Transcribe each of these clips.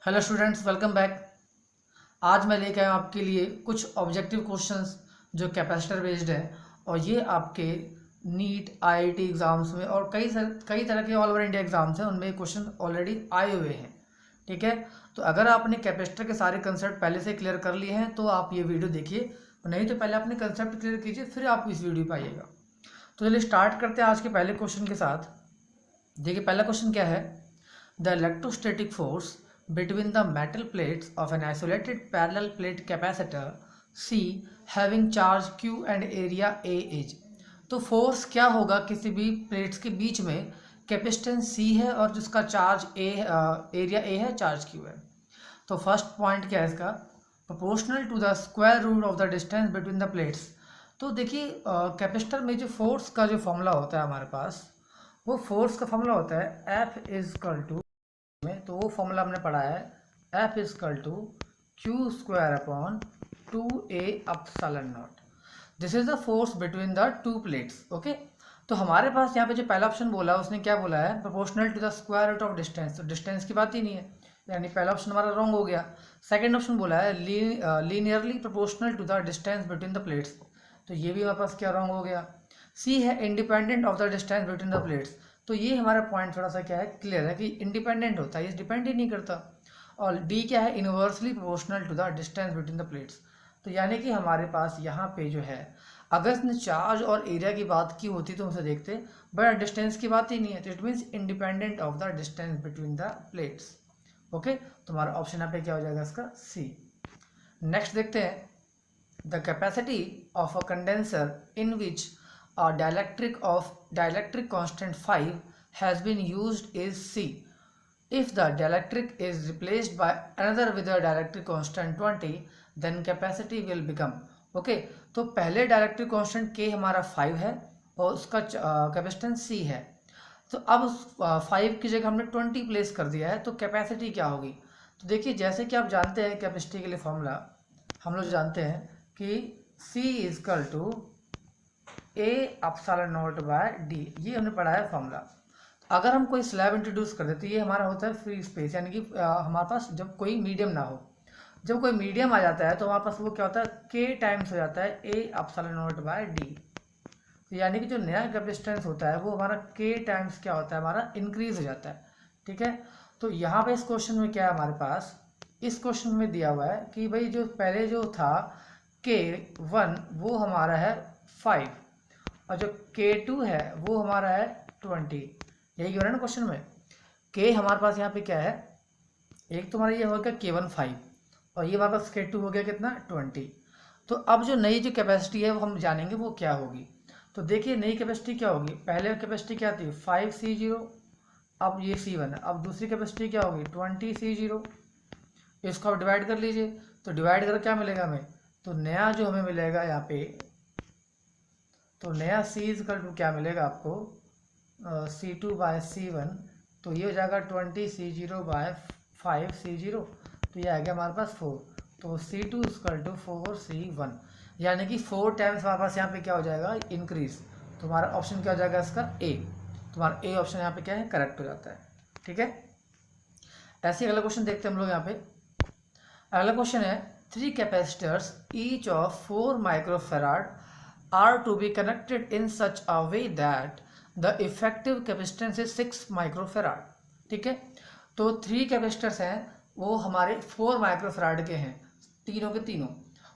Hello students, welcome back. आज मैं लेके आया हूँ आपके लिए कुछ ऑब्जेक्टिव क्वेश्चंस जो कैपेसिटर बेस्ड है और ये आपके नीट आईआईटी एग्ज़ाम्स में और कई तरह के ऑल ओवर इंडिया एग्ज़ाम्स हैं, उनमें ये क्वेश्चन ऑलरेडी आए हुए हैं। ठीक है, तो अगर आपने कैपेसिटर के सारे कंसेप्ट पहले से क्लियर कर लिए हैं तो आप ये वीडियो देखिए, नहीं तो पहले अपने कंसेप्ट क्लियर कीजिए फिर आप इस वीडियो पर आइएगा। तो चलिए स्टार्ट करते हैं आज के पहले क्वेश्चन के साथ। देखिए पहला क्वेश्चन क्या है। The electrostatic force between the metal plates of an isolated parallel plate capacitor C having charge Q and area A is। तो फोर्स क्या होगा किसी भी प्लेट्स के बीच में, कैपेसिटेंस C है और जिसका चार्ज एरिया A है, चार्ज Q है। तो फर्स्ट पॉइंट क्या है इसका, proportional to the square root of the distance between the plates. तो देखिए कैपेसिटर में जो फोर्स का जो फॉर्मूला होता है हमारे पास, वो फोर्स का फॉर्मूला होता है F इज इक्वल टू में, तो वो फॉर्मूला हमने पढ़ा है F is equal to Q square upon 2a epsilon naught. This is the force between the two plates. Okay, तो हमारे पास यहाँ पे जो पहला ऑप्शन बोला उसने क्या बोला है, proportional to the square root of distance. तो डिस्टेंस की बात ही नहीं है, यानी पहला ऑप्शन हमारा रॉन्ग हो गया। सेकंड ऑप्शन बोला है linearly proportional to the distance between the plates, तो ये भी हमारे पास क्या रॉन्ग हो गया। सी है independent of the distance between the plates, तो ये हमारा पॉइंट थोड़ा सा क्या है, क्लियर है कि इंडिपेंडेंट होता है, ये डिपेंड ही नहीं करता। और डी क्या है, inversely proportional to the distance between the plates. तो यानी कि हमारे पास यहाँ पे जो है, अगर इसने चार्ज और एरिया की बात की होती तो उसे देखते, बट डिस्टेंस की बात ही नहीं है, तो it means independent of the distance between the plates. Okay, तो हमारा ऑप्शन यहाँ पे क्या हो जाएगा इसका, सी। नेक्स्ट देखते हैं, the capacity of a condenser in which a dielectric constant 5 has been used is C. If the dielectric is replaced by another with a dielectric constant 20, then capacity will become। Okay, तो पहले dielectric constant K हमारा 5 है और उसका capacitance C है। तो अब 5 की जगह हमने 20 प्लेस कर दिया है, तो कैपेसिटी क्या होगी। तो देखिए जैसे कि आप जानते हैं कैपेसिटी के लिए फॉर्मूला हम लोग जानते हैं कि C is equal to A epsilon naught by D, ये हमने पढ़ा है फॉर्मूला। अगर हम कोई स्लैब इंट्रोड्यूस कर देते, ये हमारा होता है फ्री स्पेस, यानी कि हमारे पास जब कोई मीडियम ना हो, जब कोई मीडियम आ जाता है तो हमारे पास वो क्या होता है, के टाइम्स हो जाता है ए अपसाइलन नॉट बाय डी। तो यानी कि जो नया कैपेसिटेंस होता है वो हमारा के टाइम्स क्या होता है, हमारा इंक्रीज हो जाता है। ठीक है, तो यहाँ पे इस क्वेश्चन में क्या है हमारे पास, इस क्वेश्चन में दिया हुआ है कि भाई जो पहले जो था K1 वो हमारा है 5 और जो K2 है वो हमारा है 20। यही हो रहा है ना क्वेश्चन में। K हमारे पास यहाँ पे क्या है, एक तो हमारा ये हो गया K1 5 और ये हमारे पास K2 हो गया कितना 20। तो अब जो नई जो कैपेसिटी है वो हम जानेंगे वो क्या होगी। तो देखिए नई कैपेसिटी क्या होगी, पहले कैपेसिटी क्या थी 5C0, अब ये C1 है। अब दूसरी कैपेसिटी क्या होगी 20C0, इसको आप डिवाइड कर लीजिए, तो डिवाइड कर क्या मिलेगा हमें, तो नया जो हमें मिलेगा यहाँ पे, तो नया C इक्वल टू क्या मिलेगा आपको, C2 बाय C1, तो ये हो जाएगा 20C0 बाय 5C0, तो ये आ गया हमारे पास 4, तो C2 इक्वल टू 4C1, यानी कि 4 टाइम्स हमारे पास यहाँ पे क्या हो जाएगा, इंक्रीज। तो हमारा ऑप्शन क्या हो जाएगा इसका, ए। तुम्हारा ए ऑप्शन यहाँ पे क्या है, करेक्ट हो जाता है। ठीक है, ऐसे अगला क्वेश्चन देखते हैं हम लोग यहाँ पे। अगला क्वेश्चन है, 3 capacitors each of 4 microfarad are to be connected in such a way that the effective capacitance is 6 microfarad। ठीक है, तो 3 कैपेसिटर्स हैं वो हमारे 4 माइक्रोफेराड के हैं, तीनों के तीनों,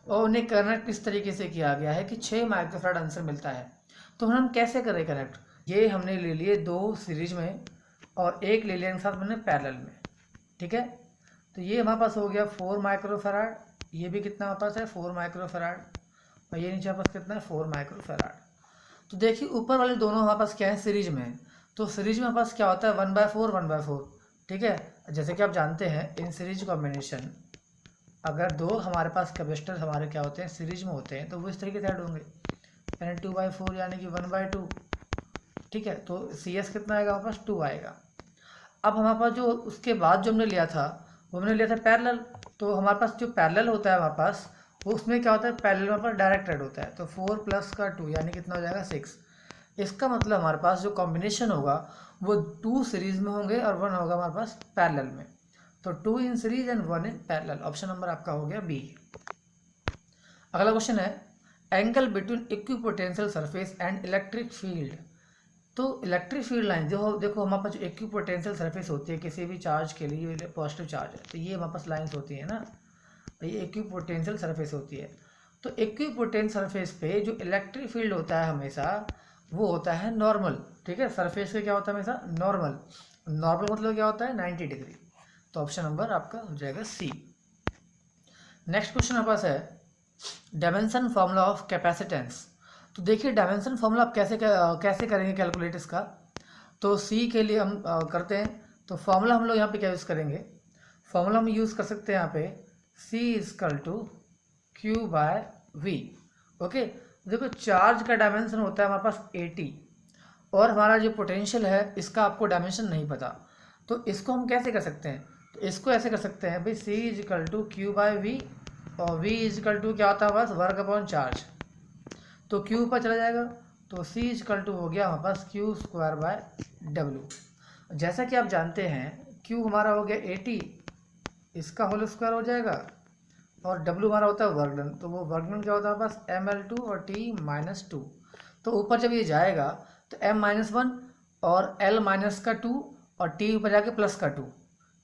और उन्हें कनेक्ट इस तरीके से किया गया है कि 6 माइक्रोफेराड आंसर मिलता है। तो हम कैसे करें कनेक्ट, ये हमने ले लिए 2 सीरीज में और एक ले लिया इनके साथ मैंने पैरेलल में। ठीक है, तो ये हमारे पास हो गया 4 माइक्रोफेराड, ये भी कितना हमारे पास है 4 माइक्रोफेराड, और ये नीचे पास कितना है 4 माइक्रोफेराड। तो देखिए ऊपर वाले दोनों हमारे पास क्या है, सीरीज में है, तो सीरीज में हमारे पास क्या होता है 1/4 1/4। ठीक है, जैसे कि आप जानते हैं इन सीरीज कॉम्बिनेशन, अगर दो हमारे पास कैपेसिटर हमारे क्या होते हैं सीरीज में होते हैं, तो वो इस तरीके से ऐड होंगे, यानी 2/4 यानी कि 1/2। ठीक है, तो CS कितना आएगा हमारे पास 2 आएगा। अब हमारे पास जो उसके बाद जो हमने लिया था वो हमने लिया था पैरेलल, तो हमारे पास जो पैरेलल होता है हमारे पास वो उसमें क्या होता है, पैरेलल में पर डायरेक्ट ऐड होता है, तो 4 + का 2 यानी कितना हो जाएगा 6। इसका मतलब हमारे पास जो कॉम्बिनेशन होगा वो 2 सीरीज में होंगे और 1 होगा हमारे पास पैरेलल में। तो 2 in series and 1 in parallel. Option number आपका हो गया बी। अगला क्वेश्चन है angle between equipotential surface and electric field. तो इलेक्ट्रिक फील्ड लाइन जो देखो हमारे पास जो इक्विपोटेंशियल सरफेस होती है किसी भी चार्ज के लिए, पॉजिटिव चार्ज है तो ये हमारे पास लाइन्स होती है ना, ये इक्विपोटेंशियल सरफेस होती है। तो इक्विपोटेंशियल सरफेस पे जो इलेक्ट्रिक फील्ड होता है हमेशा वो होता है नॉर्मल। ठीक है, सरफेस पे क्या होता है हमेशा नॉर्मल। नॉर्मल मतलब क्या होता है 90 डिग्री। तो ऑप्शन नंबर आपका हो जाएगा सी। नेक्स्ट क्वेश्चन हमारे पास है डायमेंशन फॉर्मूला ऑफ कैपेसिटेंस। तो देखिए डायमेंशन फॉर्मूला आप कैसे करेंगे कैलकुलेट इसका। तो सी के लिए हम करते हैं, तो फॉर्मूला हम लोग यहाँ पे क्या यूज़ करेंगे, फॉर्मूला हम यूज़ कर सकते हैं यहाँ पे C is equal to Q by V. Okay, देखो चार्ज का डायमेंशन होता है हमारे पास 80 और हमारा जो पोटेंशियल है इसका आपको डायमेंशन नहीं पता, तो इसको हम कैसे कर सकते हैं, तो इसको ऐसे कर सकते हैं भाई C is equal to Q by V और V इजकल टू क्या होता है बस वर्ग अपॉन चार्ज, तो Q ऊपर चला जाएगा तो C इजकल टू हो गया हमारे पास Q स्क्वायर बाय W। जैसा कि आप जानते हैं Q हमारा हो गया 80, इसका होल स्क्वायर हो जाएगा और W हमारा होता है वर्गडन, तो वो वर्गडन क्या होता है बस ml2 और t-2। तो ऊपर जब ये जाएगा तो m-1 और l माइनस का 2 और t ऊपर जाके प्लस का 2।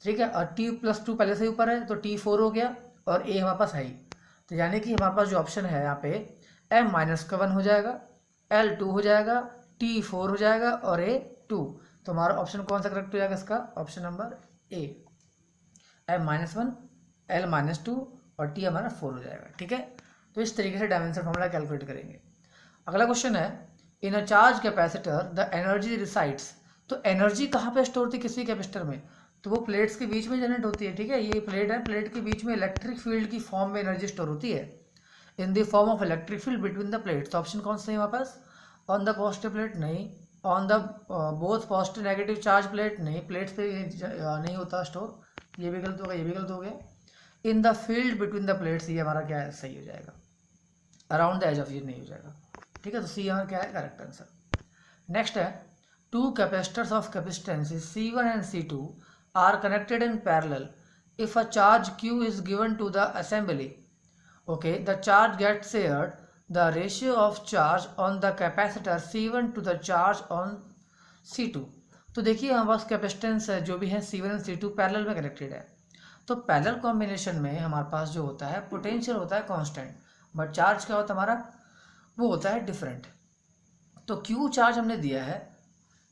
ठीक है, और t प्लस 2 पहले से ऊपर है तो t4 हो गया और a हमारे पास है ही। तो यानी कि हमारे पास जो ऑप्शन है यहाँ पे m-1 हो जाएगा, l2 हो जाएगा, t4 हो जाएगा और a 2। तो हमारा ऑप्शन कौन सा करेक्ट हो जाएगा इसका, option number A, m-1 l-2 और t हमारा 4 हो जाएगा। ठीक है, तो इस तरीके से डायमेंशन फॉर्मूला कैलकुलेट करेंगे। अगला क्वेश्चन है in a charge capacitor the energy resides. तो एनर्जी कहाँ पे स्टोर होती है किसी कैपेसिटर में, तो वो प्लेट्स के बीच में जनरेट होती है। ठीक है, ये प्लेट है, प्लेट के बीच में इलेक्ट्रिक फील्ड की फॉर्म में एनर्जी स्टोर होती है in the form of electric field between the plates. तो ऑप्शन कौन सा है हमारे पास, ऑन द पॉजिटिव प्लेट नहीं, on the both positive negative charge plate नहीं, प्लेट्स पे नहीं होता स्टोर, ये भी गलत होगा, ये भी गलत हो गया। In the field between the plates ये हमारा क्या है सही हो जाएगा, अराउंड द एज ऑफ ये नहीं हो जाएगा। ठीक है, तो सी हमारा क्या है करेक्ट आंसर। नेक्स्ट है two capacitors of capacitance C1 and C2 are connected in parallel if a charge Q is given to the assembly. Okay, the charge gets shared the ratio of charge on the capacitor C1 to the charge on C2. तो देखिए हमारे पास capacitance जो भी है C1 और C2 parallel में connected है, तो पैरेलल कॉम्बिनेशन में हमारे पास जो होता है पोटेंशियल होता है कांस्टेंट, बट चार्ज क्या होता है हमारा वो होता है डिफरेंट। तो Q चार्ज हमने दिया है,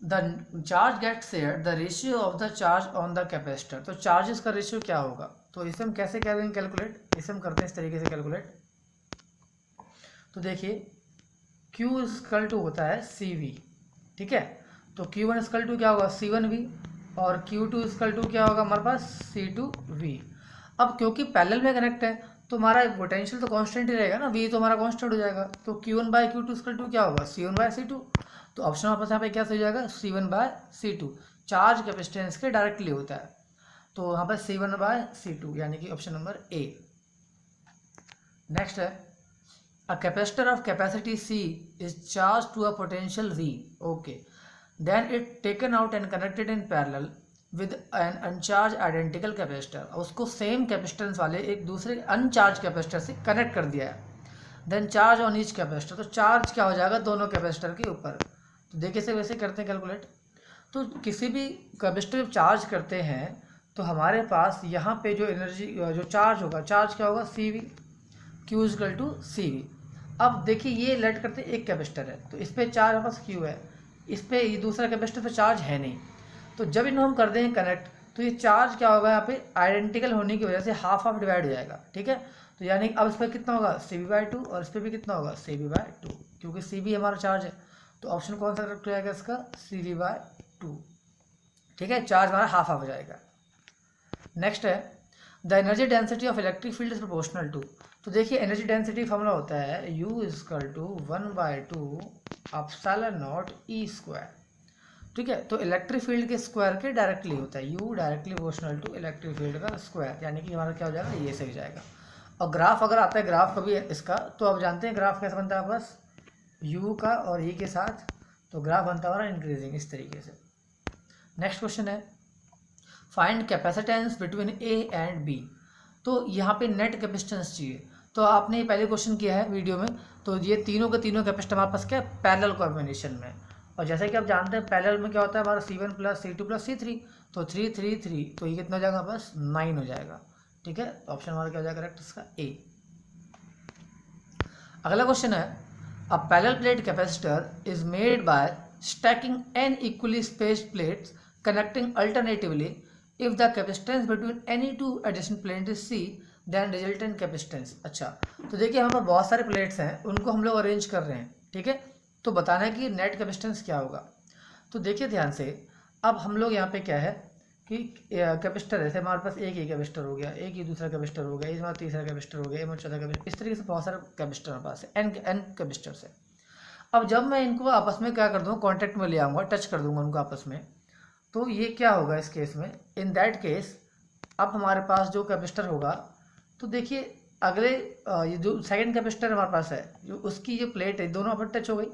the charge get share the ratio of the charge on the capacitor. तो चार्जेस का रेशियो क्या होगा, तो इसे हम कैसे करेंगे कैलकुलेट, इसे हम करते हैं इस तरीके से कैलकुलेट। तो देखिए Q इक्वल टू होता है CV। ठीक है, तो Q1 इक्वल टू क्या होगा C1V और Q2 इक्वल टू क्या होगा हमारे पास C2V। अब क्योंकि पैरेलल में कनेक्ट है तो हमारा पोटेंशियल तो कांस्टेंट ही रहेगा ना, V तो हमारा कांस्टेंट हो जाएगा, तो Q1 bye Q2 equal to क्या होगा C1 बाय C2। तो ऑप्शन हमारे पास यहाँ पे क्या हो जाएगा C1 by C2, charge capacitance के डायरेक्टली होता है, तो यहाँ पर C1 बाय C2 यानी कि ऑप्शन नंबर ए। नेक्स्ट है a capacitor of capacity C is charge to a potential V। Okay, then it taken out and connected in parallel with an uncharge identical capacitor. उसको same capacitance वाले एक दूसरे अनचार्ज capacitor से connect कर दिया है, then charge on each capacitor. तो charge क्या हो जाएगा दोनों कैपेसिटर के ऊपर। तो देखिए से वैसे करते हैं कैलकुलेट। तो किसी भी कैपेसिटर चार्ज करते हैं तो हमारे पास यहाँ पे जो एनर्जी जो चार्ज होगा, चार्ज क्या होगा CV, Q equal to CV। अब देखिए ये लेट करते एक कैपेसिटर है तो इस पर चार्ज हमारे पास Q है, इस पर ये दूसरा कैपेसिटर पे चार्ज है नहीं, तो जब इन्हें हम कर देंगे कनेक्ट तो ये चार्ज क्या होगा यहाँ पे आइडेंटिकल होने की वजह से हाफ हाफ डिवाइड हो जाएगा। ठीक है, तो यानी अब इस पर कितना होगा CV/2 और इस पर भी कितना होगा CV/2, क्योंकि CV हमारा चार्ज है। तो ऑप्शन कौन सा करेक्ट हो जाएगा इसका CV/2। ठीक है, चार्ज हमारा हाफ हाफ हो जाएगा। नेक्स्ट है the energy density of electric field is proportional to. तो देखिए एनर्जी डेंसिटी फॉर्मूला होता है U equal to 1/2 epsilon naught E²। ठीक है, तो इलेक्ट्रिक फील्ड के स्क्वायर के डायरेक्टली होता है, U directly proportional to electric field का स्क्वायर, यानी कि हमारा क्या हो जाएगा ये सही जाएगा। और ग्राफ अगर आता है ग्राफ कभी इसका, तो आप जानते हैं ग्राफ कैसे बनता है बस U का और E के साथ, तो ग्राफ बनता है हमारा इंक्रीजिंग इस तरीके से। नेक्स्ट क्वेश्चन है find capacitance between A and B. तो यहाँ पे नेट कैपेसिटेंस चाहिए। तो आपने ये पहले क्वेश्चन किया है वीडियो में, तो ये तीनों के तीनों कैपेसिटर हमारे पास क्या है, पैरेलल कॉम्बिनेशन में। और जैसे कि आप जानते हैं पैरेलल में क्या होता है हमारा C1 + C2 + C3, तो 3 3 3, तो ये कितना हो जाएगा बस 9 हो जाएगा। ठीक है, ऑप्शन हमारा क्या हो जाएगा करेक्ट इसका ए। अगला क्वेश्चन है, a parallel plate capacitor is made by stacking n equally spaced plates connecting alternatively. If the capacitance between any two adjacent plate is C, then resultant capacitance. अच्छा, तो देखिए हमारे पास बहुत सारे प्लेट्स हैं, उनको हम लोग अरेंज कर रहे हैं। ठीक है, तो बताना है कि नेट कैपेसिटेंस क्या होगा। तो देखिए ध्यान से, अब हम लोग यहाँ पे क्या है कि कैपेसिटर है, हमारे पास एक ही कैपेसिटर हो गया, एक ही दूसरा कैपेसिटर हो गया, इसमें तीसरा कैपेसिटर हो गया, इसमें चौथा कैपेसिटर, इस तरीके से बहुत सारे कैपेसिटर हमारे पास है, एन कैपेसिटर से। अब जब मैं इनको आपस में क्या कर दूँगा, कॉन्टैक्ट में ले आऊँगा, टच कर दूंगा उनको आपस में, तो ये क्या होगा इस केस में, इन दैट केस अब हमारे पास जो कैपेसिटर होगा, तो देखिए अगले ये जो सेकंड कैपेसिटर हमारे पास है, जो उसकी जो प्लेट है दोनों पर टच हो गई।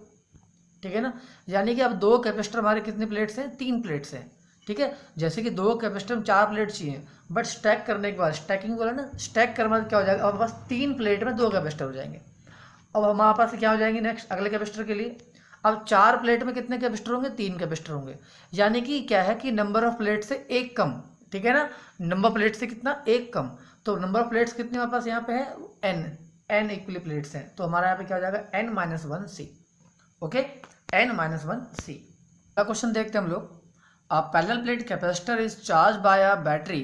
ठीक है ना, यानी कि अब दो कैपेसिटर हमारे कितने प्लेट्स हैं, 3 प्लेट्स हैं। ठीक है, जैसे कि दो कैपेसिटर में 4 प्लेट चाहिए, बट स्टैक करने के बाद, स्टैकिंग बोला ना, स्टैक करने बाद क्या हो जाएगा, अब बस 3 प्लेट में 2 कैपेसिटर हो जाएंगे। अब हमारे पास क्या हो जाएंगे नेक्स्ट अगले कैपेसिटर के लिए, अब 4 प्लेट में कितने कैपेसिटर होंगे, 3 कैपेसिटर होंगे। यानी कि क्या है कि नंबर ऑफ प्लेट से 1 कम। ठीक है ना, नंबर प्लेट से कितना 1 कम, तो नंबर ऑफ प्लेट्स कितने हमारे पास यहाँ पे है, n इक्वली प्लेट्स हैं, तो हमारा यहाँ पे क्या हो जाएगा n-1c। Okay, n-1c। अगला क्वेश्चन देखते हैं हम लोग, अ parallel plate capacitor is charge by a battery.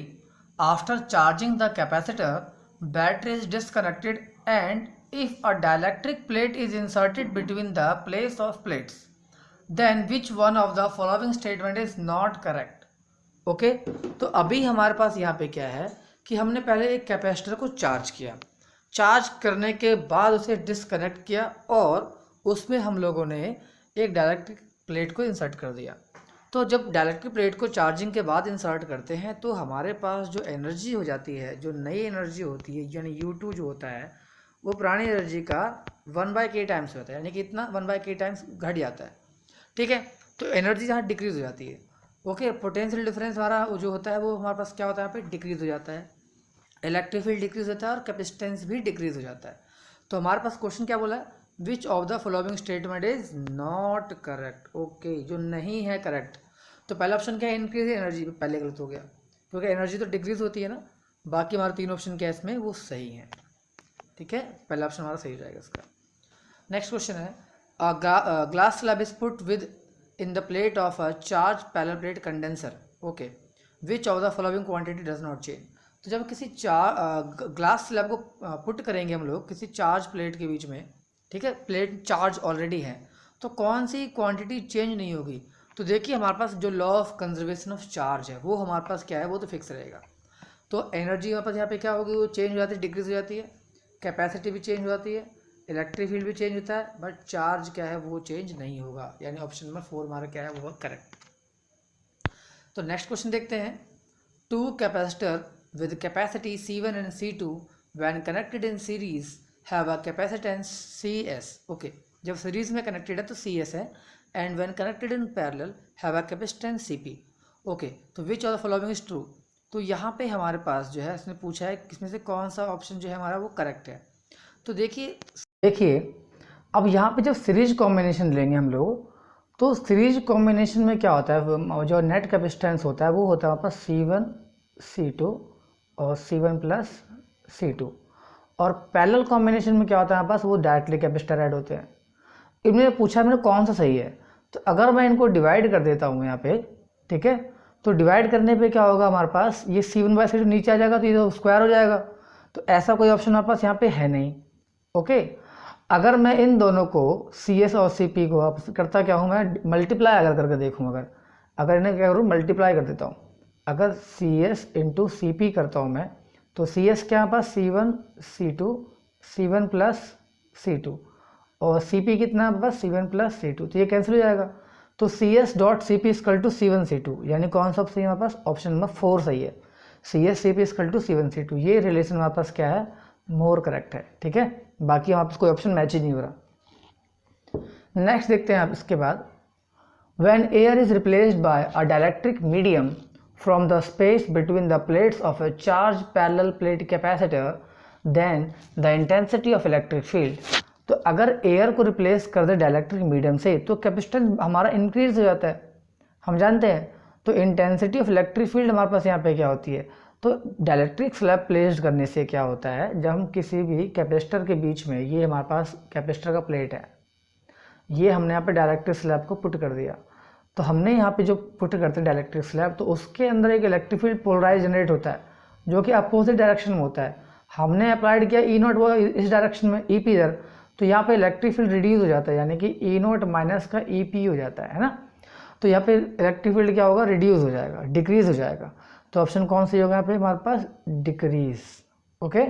After charging the capacitor, battery is disconnected and if a dielectric plate is inserted between the place of plates, then which one of the following statement is not correct? Okay, तो अभी हमारे पास यहाँ पे क्या है कि हमने पहले एक कैपेसिटर को चार्ज किया, चार्ज करने के बाद उसे डिस्कनेक्ट किया और उसमें हम लोगों ने एक डाइलेक्ट्रिक प्लेट को इंसर्ट कर दिया। तो जब डाइलेक्ट्रिक प्लेट को चार्जिंग के बाद इंसर्ट करते हैं तो हमारे पास जो एनर्जी हो जाती है, जो नई एनर्जी होती है, यानी U2 जो होता है, वो पुरानी एनर्जी का 1/k टाइम्स होता है, यानी कि इतना 1/k टाइम्स घट जाता है। ठीक है, तो एनर्जी यहाँ डिक्रीज हो जाती है। ओके, पोटेंशियल डिफरेंस हमारा जो होता है वो हमारे पास क्या होता है, यहाँ पे डिक्रीज हो जाता है, इलेक्ट्रिक फील्ड डिक्रीज होता है और कैपेसिटेंस भी डिक्रीज हो जाता है। तो हमारे पास क्वेश्चन क्या बोला है, विच of the following statement is not correct. Okay, जो नहीं है करेक्ट, तो पहला ऑप्शन क्या है, इंक्रीज एनर्जी, पहले गलत हो गया क्योंकि एनर्जी तो डिक्रीज होती है ना, बाकी हमारे 3 ऑप्शन क्या है इसमें वो सही है। ठीक है, पहला ऑप्शन हमारा सही हो जाएगा इसका। नेक्स्ट क्वेश्चन है, glass slab is put with in the plate of a charge parallel plate condenser. Okay, which of the following quantity does not change. तो जब किसी ग्लास स्लैब को पुट करेंगे हम लोग किसी चार्ज प्लेट के बीच में, ठीक है, प्लेट चार्ज ऑलरेडी है, तो कौन सी क्वांटिटी चेंज नहीं होगी। तो देखिए हमारे पास जो law of conservation of charge है वो हमारे पास क्या है, वो तो फिक्स रहेगा। तो एनर्जी हमारे पास यहाँ पे क्या होगी, वो चेंज हो जाती है, डिक्रीज हो जाती है, कैपेसिटी भी चेंज हो जाती है, इलेक्ट्रिक फील्ड भी चेंज होता है, बट चार्ज क्या है वो चेंज नहीं होगा, यानी ऑप्शन नंबर 4 हमारा क्या है वो करेक्ट। तो नेक्स्ट क्वेश्चन देखते हैं, 2 capacitor with capacity C1 and C2 when connected in series have a capacitance CS। Okay, जब सीरीज में कनेक्टेड है तो CS है, and when connected in parallel have a capacitance CP। Okay, तो which of the following is true. तो यहाँ पे हमारे पास जो है इसने पूछा है किसमें से कौन सा ऑप्शन जो है हमारा वो करेक्ट है। तो देखिए अब यहाँ पे जब सीरीज कॉम्बिनेशन लेंगे हम लोग, तो सीरीज कॉम्बिनेशन में क्या होता है, जो नेट कैपेसिटेंस होता है वो होता है हमारे पास C1 C2 और C1 + C2, और पैरेलल कॉम्बिनेशन में क्या होता है हमारे पास, वो डायरेक्टली कैपेसिटर ऐड होते हैं। इन्होंने पूछा मैंने कौन सा सही है, तो अगर मैं इनको डिवाइड कर देता हूँ यहाँ पे, ठीक है, तो डिवाइड करने पे क्या होगा हमारे पास, ये C1/C2 नीचे आ जाएगा तो ये तो स्क्वायर हो जाएगा, तो ऐसा कोई ऑप्शन हमारे पास यहाँ पे है नहीं। ओके, अगर मैं इन दोनों को CS और CP को करता क्या हूँ, मैं मल्टीप्लाई अगर करके देखूँ, अगर इन्हें क्या करूँ, मल्टीप्लाई कर देता हूँ, अगर CS × CP करता हूँ मैं, तो CS क्या हमारे पास C1 C2 C1 + C2 और CP कितना है बस C1 + C2, तो ये कैंसिल हो जाएगा, तो CS.CP = C1 C2, यानी कौन सा ऑप्शन हमारे पास, ऑप्शन नंबर 4 सही है, CS/CP = C1 C2, ये रिलेशन हमारे पास क्या है, मोर करेक्ट है। ठीक है, बाकी हमारे पास कोई ऑप्शन मैच ही नहीं हो रहा। नेक्स्ट देखते हैं आप इसके बाद, when air is replaced by a dielectric medium from the space between the plates of a charged parallel plate capacitor, then the intensity of electric field। तो अगर एयर को रिप्लेस कर दे डाइलेक्ट्रिक मीडियम से तो कैपेसिटेंस हमारा increase हो जाता है, हम जानते हैं। तो इंटेंसिटी ऑफ इलेक्ट्रिक फील्ड हमारे पास यहाँ पे क्या होती है, तो डाइलेक्ट्रिक स्लैब प्लेस्ड करने से क्या होता है, जब हम किसी भी कैपेसिटर के बीच में, ये हमारे पास कैपेसिटर का प्लेट है, ये हमने यहाँ पे डाइलेक्ट्रिक स्लैब को पुट कर दिया, तो हमने यहाँ पे जो पुट करते हैं डाइलेक्ट्रिक स्लैब, तो उसके अंदर एक इलेक्ट्रिक फील्ड पोलराइज जनरेट होता है जो कि अपोजिट डायरेक्शन में होता है। हमने अप्लाइड किया ई नॉट, वो इस डायरेक्शन में, ई पी इधर, तो यहाँ पे इलेक्ट्रिक फील्ड रिड्यूस हो जाता है, यानी कि ई नॉट माइनस का ई पी हो जाता है ना। तो यहाँ पे इलेक्ट्रिक फील्ड क्या होगा, रिड्यूस हो जाएगा, डिक्रीज हो जाएगा। तो ऑप्शन कौन सी होगा यहाँ पे हमारे पास, डिक्रीज। ओके,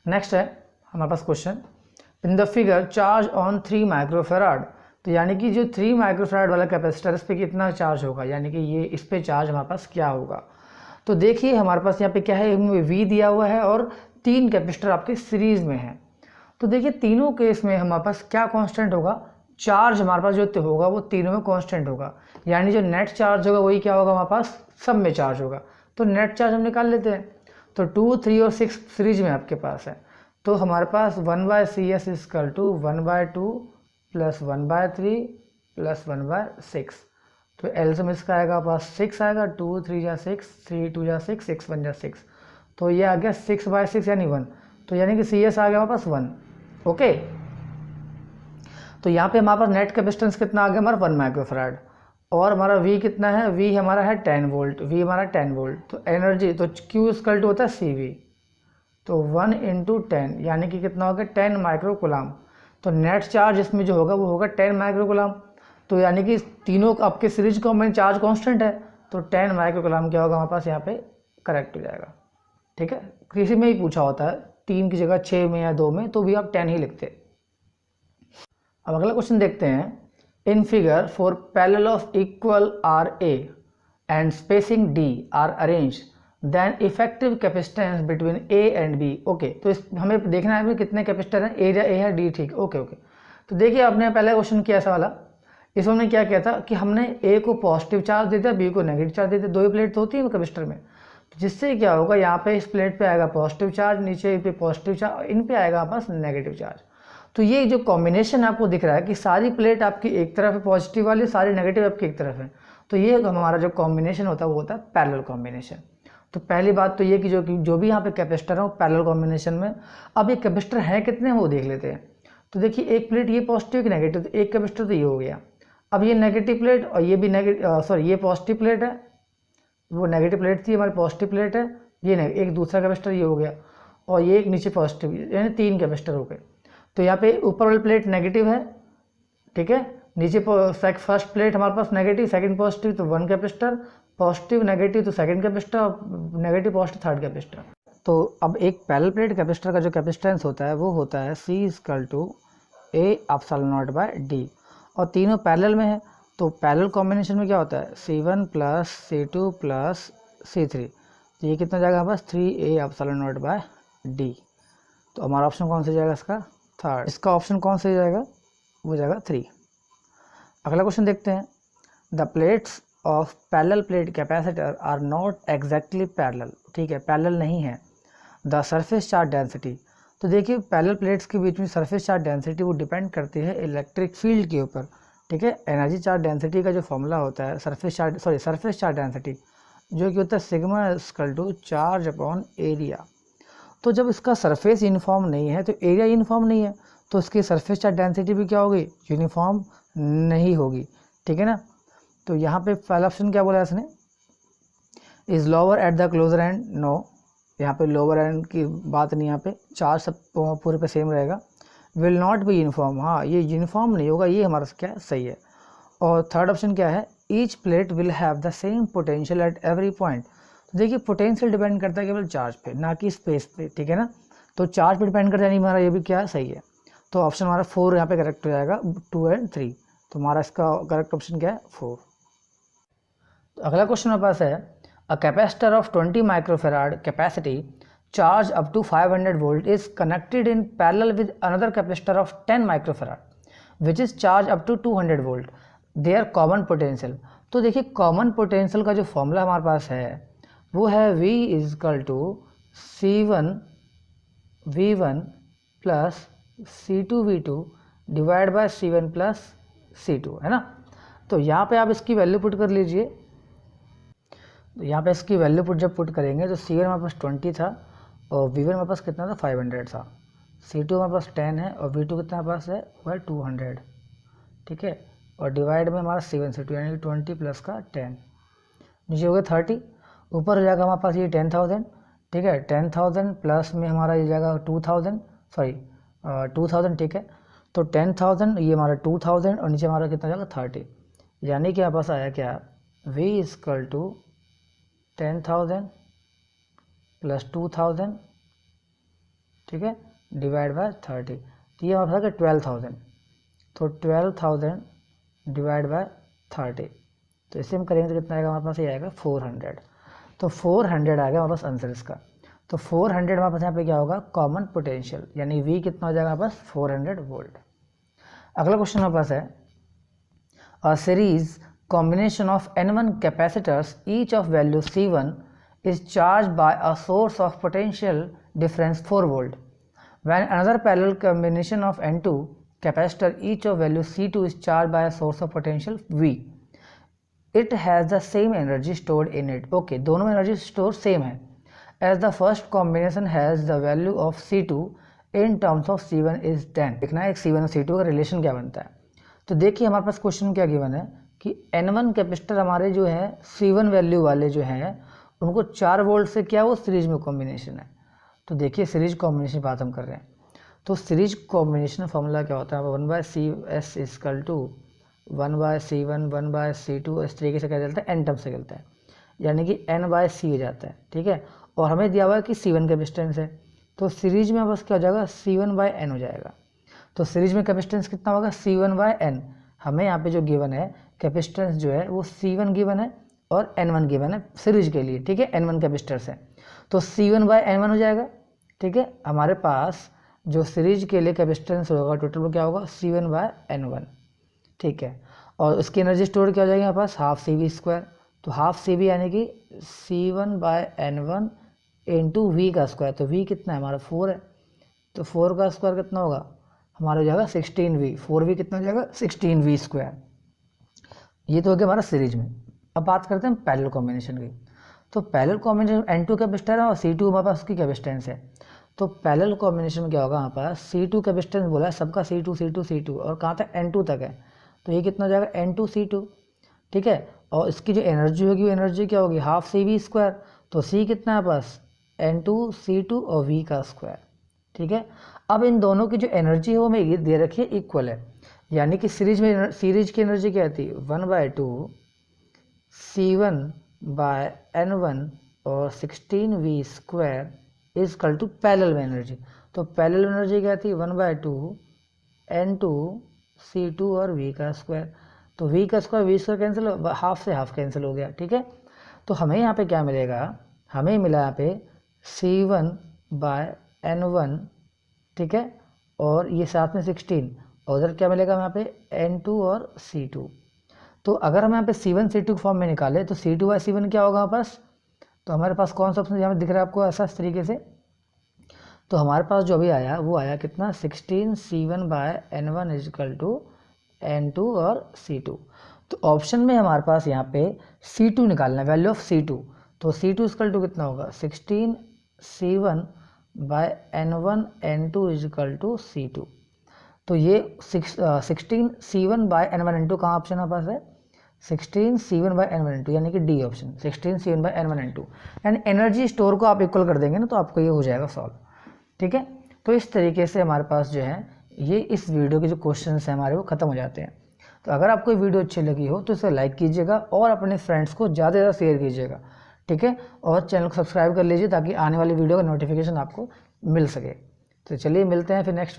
नेक्स्ट है हमारे पास question, in the figure charge on 3 microfarad. तो यानी कि जो 3 माइक्रोफेराड वाला कैपेसिटर, इस पर कितना चार्ज होगा, यानी कि ये इस पे चार्ज हमारे पास क्या होगा। तो देखिए हमारे पास यहाँ पे क्या है, वी दिया हुआ है और 3 कैपेसिटर आपके सीरीज में है। तो देखिए तीनों केस में हमारे पास क्या कांस्टेंट होगा, चार्ज हमारे पास जो होगा वो तीनों में कांस्टेंट होगा, यानी जो नेट चार्ज होगा वही क्या होगा हमारे पास, सब में चार्ज होगा। तो नेट चार्ज हम निकाल लेते हैं। तो 2, 3 और 6 सीरीज में आपके पास है, तो हमारे पास 1/CS equal to 1/2 plus 1/3 plus 1/6। तो एलसीएम इसका आएगा पास 6 आएगा, 2 3 जा 6, 3 2 जा 6, 6 1 जा 6, तो ये आ गया 6/6 यानी 1। तो यानी कि CS आ गया हमारे पास 1। ओके, तो यहाँ पे हमारे पास नेट कैपेसिटेंस कितना आ गया हमारा 1 माइक्रोफेराड, और हमारा V कितना है, V हमारा है 10 वोल्ट, V हमारा 10 वोल्ट। तो एनर्जी, तो Q इक्वल टू होता है CV, तो 1 × 10 यानी कि कितना होगा 10 माइक्रोकुलाम। तो नेट चार्ज इसमें जो होगा वो होगा 10 माइक्रोकुलाम। तो यानी कि तीनों आपके सीरीज को में चार्ज कांस्टेंट है, तो 10 माइक्रोकुलाम क्या होगा हमारे पास यहाँ पे करेक्ट हो जाएगा। ठीक है, किसी में ही पूछा होता है 3 की जगह 6 में या 2 में, तो भी आप 10 ही लिखते। अब अगला क्वेश्चन देखते हैं, in figure for parallel of equal RA and spacing D are arrange, then effective capacitance between A and B। Okay, तो इस हमें देखना है कितने कैपेसिटर हैं, एरिया A है, D ठीक। ओके ओके, तो देखिए आपने पहले क्वेश्चन किया ऐसा वाला, इसमें हमने क्या किया था कि हमने A को पॉजिटिव चार्ज दे दिया, B को नेगेटिव चार्ज दे दिया। 2 ही प्लेट तो होती है कैपेसिटर में, तो जिससे क्या होगा, यहाँ पे इस प्लेट पे आएगा पॉजिटिव चार्ज, नीचे पे पॉजिटिव चार्ज, इन पे आएगा आपस नेगेटिव चार्ज। तो ये जो कॉम्बिनेशन आपको दिख रहा है कि सारी प्लेट आपकी एक तरफ है पॉजिटिव वाली, सारी नेगेटिव आपकी एक तरफ है, तो ये हमारा जो कॉम्बिनेशन होता है वो होता है पैरेलल कॉम्बिनेशन। तो पहली बात तो ये कि जो भी यहाँ पे कैपेसिटर है वो पैरेलल कॉम्बिनेशन में। अब ये कैपेसिटर है कितने वो देख लेते हैं। तो देखिए एक प्लेट ये पॉजिटिव की नेगेटिव, तो एक कैपेसिटर तो ये हो गया। अब ये नेगेटिव प्लेट और ये भी ये पॉजिटिव प्लेट है, वो नेगेटिव प्लेट थी हमारी पॉजिटिव प्लेट है, ये एक दूसरा कैपेसिटर ये हो गया, और ये एक नीचे पॉजिटिव, यानी 3 कैपेसिटर हो गए। तो यहाँ पे ऊपर वाली प्लेट नेगेटिव है, ठीक है, नीचे फर्स्ट प्लेट हमारे पास नेगेटिव, सेकंड पॉजिटिव, तो 1 कैपेसिटर, पॉजिटिव नेगेटिव तो second capacitor, negative positive third capacitor. तो अब एक पैरेलल प्लेट कैपेसिटर का जो कैपेसिटेंस होता है वो होता है C equal to A epsilon naught by D, और तीनों पैरेलल में है। तो पैरेलल कॉम्बिनेशन में क्या होता है, C1 plus C2 plus C3, तो ये कितना जाएगा हमारे पास 3A epsilon naught by D। तो हमारा ऑप्शन कौन सा जाएगा इसका, थर्ड। इसका ऑप्शन कौन सा जाएगा, वो जाएगा 3। अगला क्वेश्चन देखते हैं, the plates of parallel plate capacitor are not exactly parallel. ठीक है, पैरेलल नहीं है। द सरफेस चार्ज डेंसिटी, तो देखिए पैरेलल प्लेट्स के बीच में सरफेस चार्ज डेंसिटी वो डिपेंड करती है इलेक्ट्रिक फील्ड के ऊपर। ठीक है, एनर्जी चार्ज डेंसिटी का जो फॉर्मूला होता है सरफेस चार्ज डेंसिटी, जो कि होता है sigma equal to charge upon area. तो जब इसका सरफेस यूनिफॉर्म नहीं है तो एरिया यूनिफॉर्म नहीं है, तो इसकी सरफेस चार्ज डेंसिटी भी क्या होगी, यूनिफॉर्म नहीं होगी। ठीक है ना, तो यहाँ पे पहला ऑप्शन क्या बोला इसने, is lower at the closer end, no, यहाँ पे लोअर एंड की बात नहीं, यहाँ पे चार्ज सब पूरे पे सेम रहेगा। विल नॉट बी यूनिफॉर्म, हाँ ये यूनिफॉर्म नहीं होगा, ये हमारा क्या सही है। और थर्ड ऑप्शन क्या है, each plate will have the same potential at every point. तो देखिए पोटेंशियल डिपेंड करता है केवल चार्ज पे, ना कि स्पेस पे। ठीक है ना, तो चार्ज पे डिपेंड करता है, यानी हमारा ये भी क्या सही है। तो ऑप्शन हमारा 4 यहाँ पे करेक्ट हो जाएगा, 2 और 3। तो हमारा इसका करेक्ट ऑप्शन क्या है, 4। तो अगला क्वेश्चन हमारे पास है, a capacitor of 20 microfarad capacity charge up to 500 volt is connected in parallel with another capacitor of 10 microfarad which is charge up to 200 volt, their common potential. तो देखिए कॉमन पोटेंशियल का जो फॉर्मूला हमारे पास है वो है V is equal to C1 V1 plus C2 V2 divide by C1 plus C2, है ना। तो यहाँ पे आप इसकी वैल्यू पुट कर लीजिए। तो यहाँ पे इसकी वैल्यू पुट जब पुट करेंगे तो C1 हमारे पास 20 था और V1 हमारे पास कितना था 500 था, C2 हमारे पास 10 है और V2 कितना हमारे पास है वो है 200, ठीक है। और डिवाइड में हमारा C1 C2 यानी कि 20 प्लस का 10, नीचे हो गया 30, ऊपर हो जाएगा हमारे पास ये 10,000, ठीक है। 10,000 प्लस में हमारा ये जाएगा 2,000, ठीक है। तो 10,000 ये हमारा 2,000 और नीचे हमारा कितना जाएगा 30, यानी कि हमारे पास आया क्या V इजकल टू 10,000 प्लस 2,000, ठीक है, डिवाइड बाय 30। तो ये हमारे पास आएगा 12,000, तो 12,000 डिवाइड बाय 30, तो इसे हम करेंगे तो कितना आएगा हमारे पास, ये आएगा 400। तो 400 आ गया हमारे पास आंसर इसका। तो 400 हमारे पास यहाँ पे क्या होगा कॉमन पोटेंशियल, यानी V कितना हो जाएगा हमारे पास 400 वोल्ट। अगला क्वेश्चन हमारे पास है a series combination of N1 capacitors each of value C1 is charged by a source of potential difference 4 volt. When another parallel combination of N2 capacitor each of value C2 is charged by a source of potential V. It has the same energy stored in it. Okay, दोनों में energy store same है. As the first combination has the value of C2 in terms of C1 is 10. देखना है एक C1 और C2 का relation क्या बनता है। तो देखिए हमारे पास क्वेश्चन क्या गिवन है कि N1 कैपेसिटर हमारे जो है C1 वैल्यू वाले जो हैं उनको 4 वोल्ट से क्या वो सीरीज में कॉम्बिनेशन है। तो देखिए सीरीज कॉम्बिनेशन बात हम कर रहे हैं, तो सीरीज कॉम्बिनेशन फॉर्मूला क्या होता है 1/CS is equal to 1/C1 1/C2, इस तरीके से क्या चलता है n टर्म से चलता है, यानी कि n/C हो जाता है, ठीक है। और हमें दिया हुआ है कि C1 कैपेसिटेंस है, तो सीरीज में बस क्या हो जाएगा C1/n हो जाएगा। तो सीरीज में कैपेसिटेंस कितना होगा C1/n। हमें यहाँ पे जो गिवन है कैपेसिटेंस जो है वो C1 गिवन है और N1 गिवन है सीरीज के लिए, ठीक है, N1 कैपेसिटर्स है, तो C1/N1 हो जाएगा, ठीक है। हमारे पास जो सीरीज के लिए कैपेसिटेंस होगा टोटल वो क्या होगा C1/N1, ठीक है। और उसकी एनर्जी स्टोर क्या हो जाएगी हमारे पास हाफ CV², तो हाफ CV यानी कि C1/N1 इंटू V का स्क्वायर, तो V कितना है हमारा 4 है, तो 4 का स्क्वायर कितना होगा हमारा हो जाएगा 16V, 4V कितना हो जाएगा 16V²। ये तो हो गया हमारा सीरीज में। अब बात करते हैं पैरेलल कॉम्बिनेशन की। तो पैरेलल कॉम्बिनेशन N2 कैपेसिटर है और C2 हमारे पास उसकी कैपेसिटेंस है। तो पैरेलल कॉम्बिनेशन में क्या होगा हमारे पास C2 कैपेसिटेंस बोला है सबका C2 और कहाँ तक N2 तक है, तो ये कितना हो जाएगा N2C2, ठीक है। और इसकी जो एनर्जी होगी वो एनर्जी क्या होगी हाफ CV², तो C कितना है पास N2C2 और V का स्क्वायर, ठीक है। अब इन दोनों की जो एनर्जी है वो हमें दे रखी है इक्वल है, यानी कि सीरीज की एनर्जी क्या आती है 1/2 C1/N1 और 16V² इजकल टू पैरेलल में एनर्जी। तो पैरेलल एनर्जी क्या आती है 1/2 N2C2 और V का स्क्वायर, तो V का स्क्वायर V² कैंसिल, हाफ से हाफ कैंसिल हो गया, ठीक है। तो हमें यहाँ पे क्या मिलेगा, हमें मिला यहाँ पे C1/N1, ठीक है, और ये साथ में 16, और उधर क्या मिलेगा यहाँ पे N2 और C2। तो अगर हम यहाँ पे C1 C2 फॉर्म में निकालें तो C2/C1 क्या होगा हमारे पास, तो हमारे पास कौन सा ऑप्शन यहाँ पे दिख रहा है आपको ऐसा इस तरीके से, तो हमारे पास जो अभी आया वो आया कितना 16 C1/N1 इजकल टू N2 और C2। तो ऑप्शन में हमारे पास यहाँ पे C2 निकालना है, वैल्यू ऑफ C2, तो C2 इजकल टू कितना होगा 16 C1/N1 N2 is equal to C2। तो ये 16 C1/N1 N2 कहाँ ऑप्शन हमारे पास है 16 C1/N1 N2, यानी कि डी ऑप्शन 16 C1/N1 N2, यानी एनर्जी स्टोर को आप इक्वल कर देंगे ना तो आपको ये हो जाएगा सॉल्व, ठीक है। तो इस तरीके से हमारे पास जो है ये इस वीडियो के जो क्वेश्चन हैं हमारे वो ख़त्म हो जाते हैं। तो अगर आपको ये वीडियो अच्छी लगी हो तो इसे लाइक कीजिएगा और अपने फ्रेंड्स को ज़्यादा से ज़्यादा शेयर कीजिएगा, ठीक है, और चैनल को सब्सक्राइब कर लीजिए ताकि आने वाली वीडियो का नोटिफिकेशन आपको मिल सके। तो चलिए मिलते हैं फिर नेक्स्ट